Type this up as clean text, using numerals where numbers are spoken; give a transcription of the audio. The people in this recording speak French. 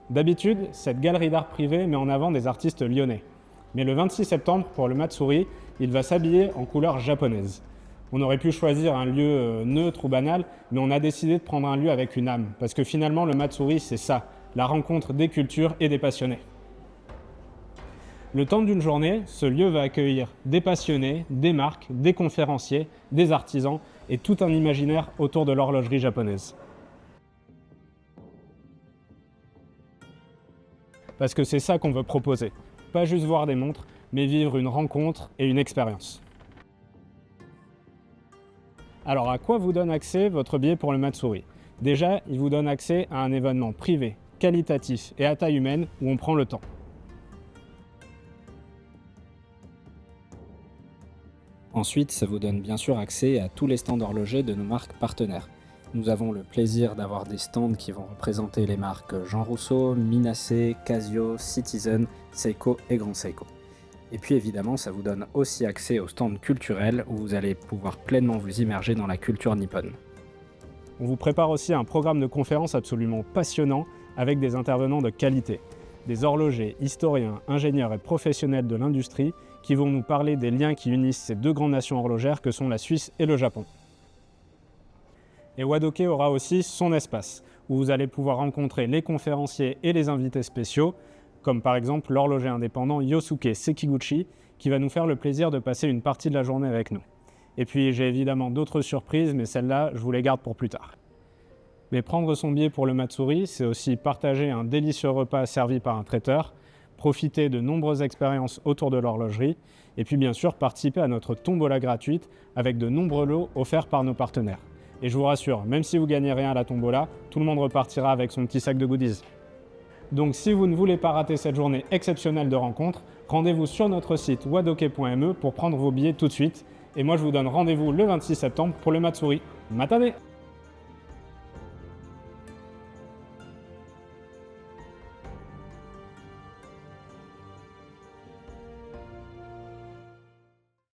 D'habitude, cette galerie d'art privée met en avant des artistes lyonnais. Mais le 26 septembre, pour le Matsuri, il va s'habiller en couleur japonaise. On aurait pu choisir un lieu neutre ou banal, mais on a décidé de prendre un lieu avec une âme, parce que finalement, le Matsuri, c'est ça, la rencontre des cultures et des passionnés. Le temps d'une journée, ce lieu va accueillir des passionnés, des marques, des conférenciers, des artisans et tout un imaginaire autour de l'horlogerie japonaise. Parce que c'est ça qu'on veut proposer. Pas juste voir des montres, mais vivre une rencontre et une expérience. Alors à quoi vous donne accès votre billet pour le Matsuri? Déjà, il vous donne accès à un événement privé, qualitatif et à taille humaine où on prend le temps. Ensuite, ça vous donne bien sûr accès à tous les stands horlogers de nos marques partenaires. Nous avons le plaisir d'avoir des stands qui vont représenter les marques Jean Rousseau, Minacé, Casio, Citizen, Seiko et Grand Seiko. Et puis évidemment, ça vous donne aussi accès aux stands culturels où vous allez pouvoir pleinement vous immerger dans la culture nippone. On vous prépare aussi un programme de conférences absolument passionnant avec des intervenants de qualité. Des horlogers, historiens, ingénieurs et professionnels de l'industrie qui vont nous parler des liens qui unissent ces deux grandes nations horlogères que sont la Suisse et le Japon. Et Wadoke aura aussi son espace, où vous allez pouvoir rencontrer les conférenciers et les invités spéciaux, comme par exemple l'horloger indépendant Yosuke Sekiguchi, qui va nous faire le plaisir de passer une partie de la journée avec nous. Et puis j'ai évidemment d'autres surprises, mais celles-là, je vous les garde pour plus tard. Mais prendre son billet pour le Matsuri, c'est aussi partager un délicieux repas servi par un traiteur, profiter de nombreuses expériences autour de l'horlogerie, et puis bien sûr participer à notre tombola gratuite avec de nombreux lots offerts par nos partenaires. Et je vous rassure, même si vous gagnez rien à la tombola, tout le monde repartira avec son petit sac de goodies. Donc si vous ne voulez pas rater cette journée exceptionnelle de rencontre, rendez-vous sur notre site wadoke.me pour prendre vos billets tout de suite. Et moi je vous donne rendez-vous le 26 septembre pour le Matsuri. Matane!